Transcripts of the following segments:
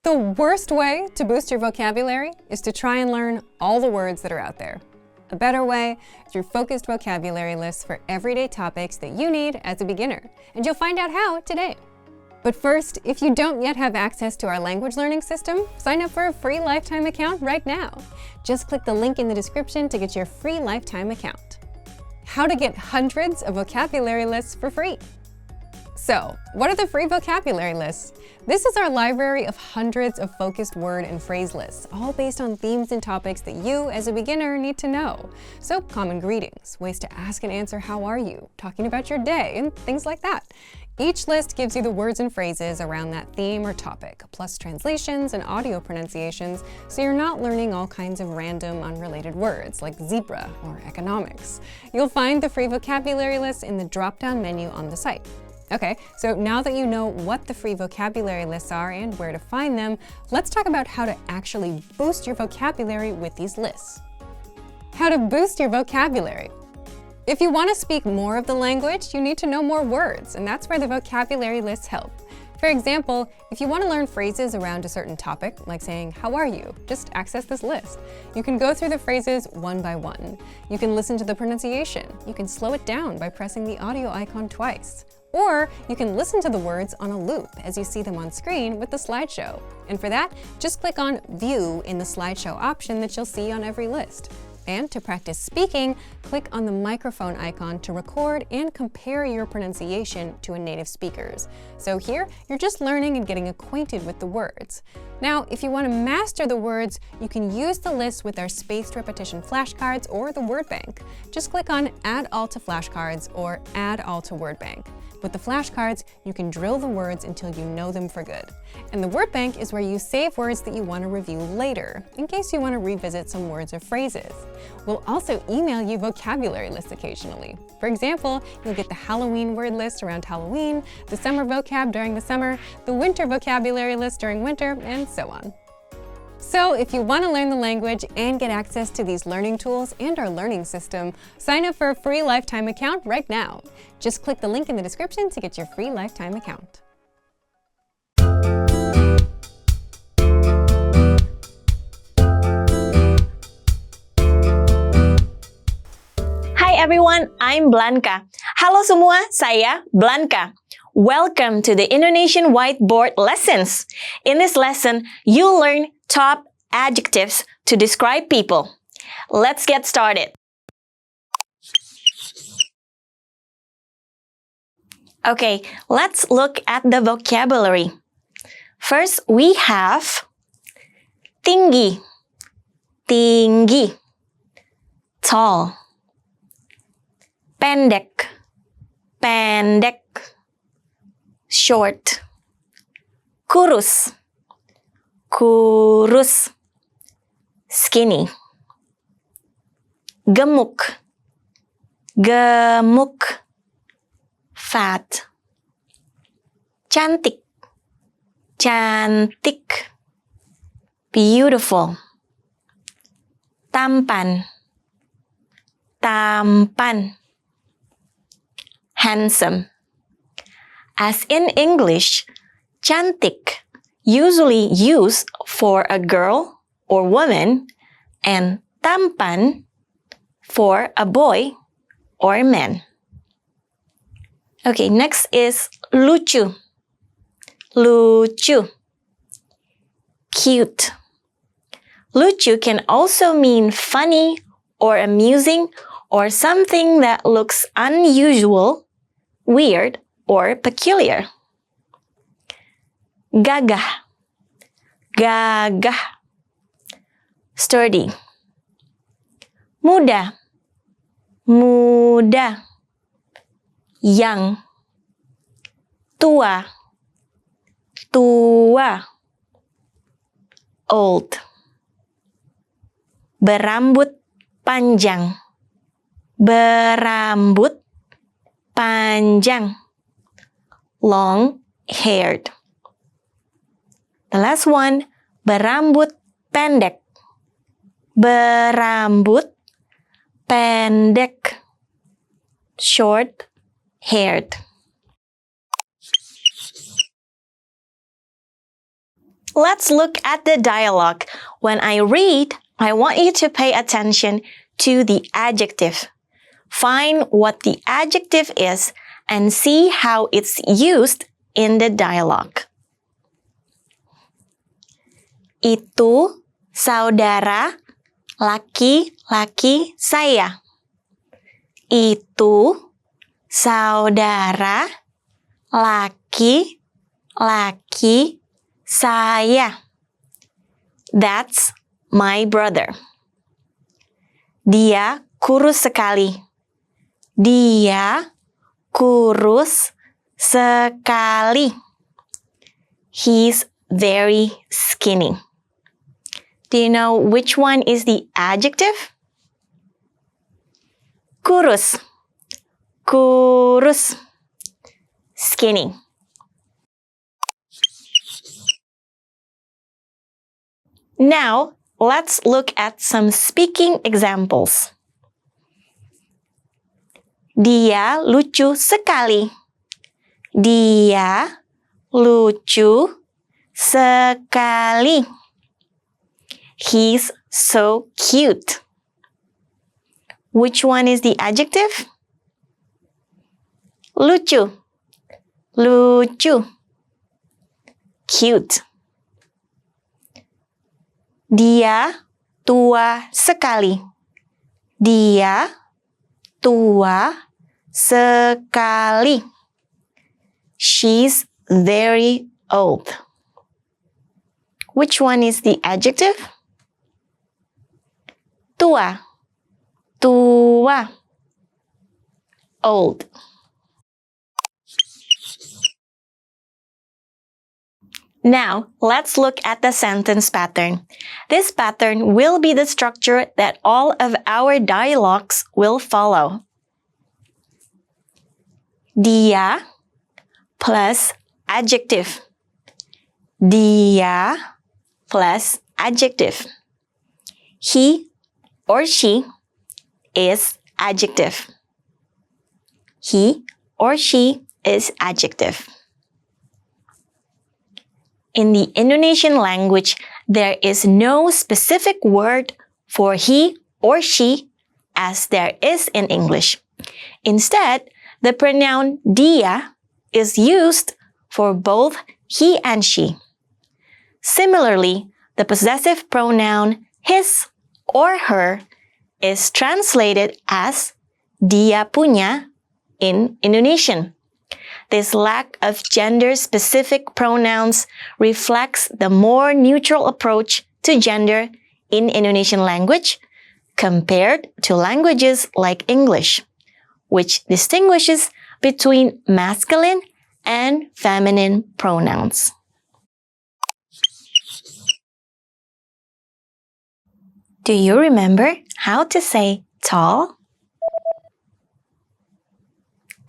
The worst way to boost your vocabulary is to try and learn all the words that are out there. A better way is through focused vocabulary lists for everyday topics that you need as a beginner, and you'll find out how today. But first, if you don't yet have access to our language learning system, sign up for a free lifetime account right now. Just click the link in the description to get your free lifetime account. How to get hundreds of vocabulary lists for free. So, what are the free vocabulary lists? This is our library of hundreds of focused word and phrase lists, all based on themes and topics that you, as a beginner, need to know. So, common greetings, ways to ask and answer how are you, talking about your day, and things like that. Each list gives you the words and phrases around that theme or topic, plus translations and audio pronunciations, so you're not learning all kinds of random, unrelated words like zebra or economics. You'll find the free vocabulary list in the drop-down menu on the site. Okay, so now that you know what the free vocabulary lists are and where to find them, let's talk about how to actually boost your vocabulary with these lists. How to boost your vocabulary. If you want to speak more of the language, you need to know more words, and that's where the vocabulary lists help. For example, if you want to learn phrases around a certain topic, like saying, "How are you?" just access this list. You can go through the phrases one by one. You can listen to the pronunciation. You can slow it down by pressing the audio icon twice. Or you can listen to the words on a loop as you see them on screen with the slideshow. And for that, just click on View in the slideshow option that you'll see on every list. And to practice speaking, click on the microphone icon to record and compare your pronunciation to a native speaker's. So here, you're just learning and getting acquainted with the words. Now, if you want to master the words, you can use the list with our spaced repetition flashcards or the word bank. Just click on Add All to Flashcards or Add All to Word Bank. With the flashcards, you can drill the words until you know them for good. And the word bank is where you save words that you want to review later, in case you want to revisit some words or phrases. We'll also email you vocabulary lists occasionally. For example, you'll get the Halloween word list around Halloween, the summer vocab during the summer, the winter vocabulary list during winter, and so on. So if you want to learn the language and get access to these learning tools and our learning system, sign up for a free lifetime account right now. Just click the link in the description to get your free lifetime account. Hi everyone, I'm Blanca. Halo semua, saya Blanca. Welcome to the Indonesian Whiteboard Lessons. In this lesson, you'll learn top adjectives to describe people. Let's get started. Okay, let's look at the vocabulary. First, we have tinggi, tinggi, tall, pendek, pendek, short, kurus, kurus, skinny, gemuk, gemuk, fat, cantik, cantik, beautiful, tampan, tampan, handsome. As in English, cantik usually used for a girl or woman and tampan for a boy or a man. Okay, next is lucu, lucu, cute. Lucu can also mean funny or amusing or something that looks unusual, weird, or peculiar. Gagah, gagah, sturdy. Muda, muda, young. Tua, tua, old. Berambut panjang, berambut panjang, long-haired. The last one, berambut pendek, berambut pendek, short-haired. Let's look at the dialogue. When I read, I want you to pay attention to the adjective. Find what the adjective is and see how it's used in the dialogue. Itu saudara laki-laki saya. Itu saudara laki-laki saya. That's my brother. Dia kurus sekali. Dia kurus sekali. He's very skinny. Do you know which one is the adjective? Kurus. Kurus. Skinny. Now, let's look at some speaking examples. Dia lucu sekali. Dia lucu sekali. He's so cute. Which one is the adjective? Lucu. Lucu. Cute. Dia tua sekali. Dia tua sekali. She's very old. Which one is the adjective? Tua. Tua. Old. Now, let's look at the sentence pattern. This pattern will be the structure that all of our dialogues will follow. Dia plus adjective. Dia plus adjective. He or she is adjective. He or she is adjective. In the Indonesian language, there is no specific word for he or she as there is in English. Instead, the pronoun dia is used for both he and she. Similarly, the possessive pronoun his or her is translated as dia punya in Indonesian. This lack of gender-specific pronouns reflects the more neutral approach to gender in Indonesian language compared to languages like English, which distinguishes between masculine and feminine pronouns. Do you remember how to say tall?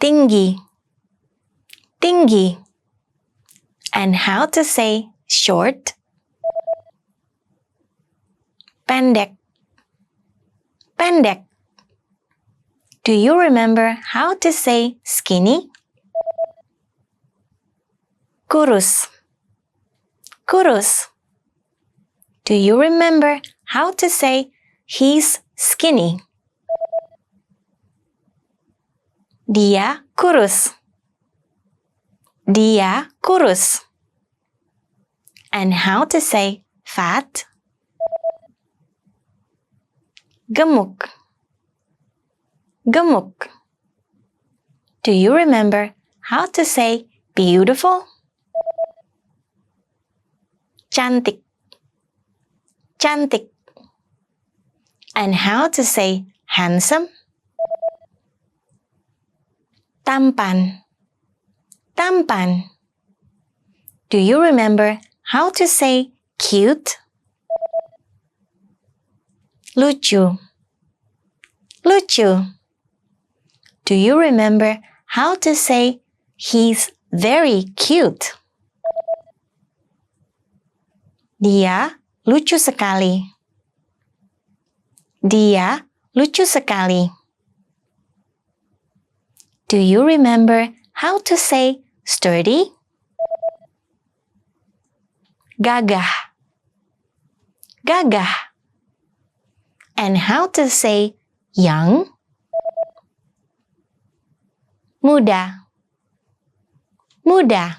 Tinggi. Tinggi. And how to say short? Pendek. Pendek. Do you remember how to say skinny? Kurus. Kurus. Do you remember how to say he's skinny? Dia kurus. Dia kurus. And how to say fat? Gemuk. Gemuk. Do you remember how to say beautiful? Cantik. Cantik. And how to say handsome? Tampan. Tampan. Do you remember how to say cute? Lucu. Lucu. Do you remember how to say he's very cute? Dia lucu sekali. Dia lucu sekali. Do you remember how to say sturdy? gagah, gagah. And how to say young, muda, muda.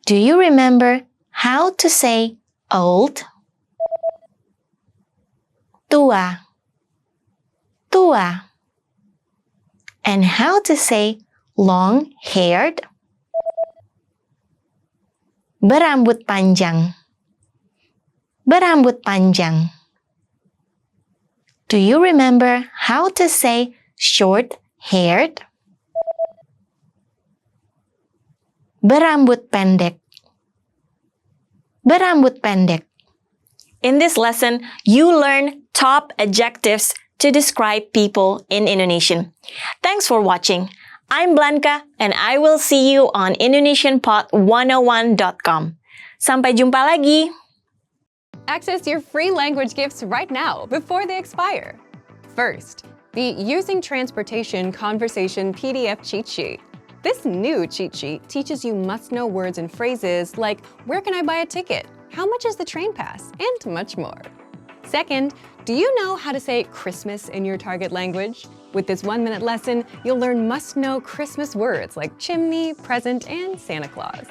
Do you remember how to say old, tua, tua? And how to say long-haired, berambut panjang, berambut panjang. Do you remember how to say short-haired, berambut pendek, berambut pendek? In this lesson, you learn top adjectives to describe people in Indonesian. Thanks for watching. I'm Blanca, and I will see you on IndonesianPod101.com. Sampai jumpa lagi! Access your free language gifts right now before they expire. First, the Using Transportation Conversation PDF cheat sheet. This new cheat sheet teaches you must-know words and phrases like where can I buy a ticket, how much is the train pass, and much more. Second, do you know how to say Christmas in your target language? With this 1-minute lesson, you'll learn must-know Christmas words like chimney, present, and Santa Claus.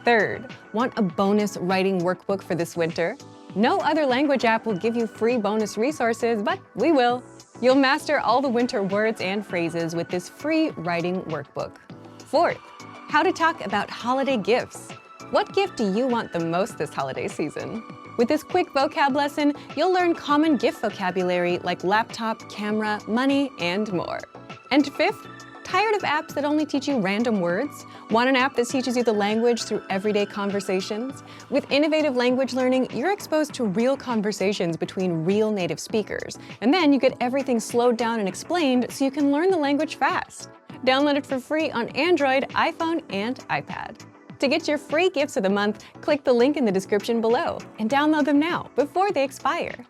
Third, want a bonus writing workbook for this winter? No other language app will give you free bonus resources, but we will. You'll master all the winter words and phrases with this free writing workbook. Fourth, how to talk about holiday gifts. What gift do you want the most this holiday season? With this quick vocab lesson, you'll learn common gift vocabulary like laptop, camera, money, and more. And fifth, tired of apps that only teach you random words? Want an app that teaches you the language through everyday conversations? With innovative language learning, you're exposed to real conversations between real native speakers. And then you get everything slowed down and explained so you can learn the language fast. Download it for free on Android, iPhone, and iPad. To get your free gifts of the month, click the link in the description below and download them now before they expire.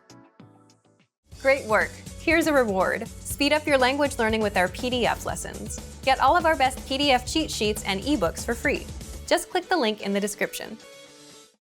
Great work! Here's a reward. Speed up your language learning with our PDF lessons. Get all of our best PDF cheat sheets and ebooks for free. Just click the link in the description.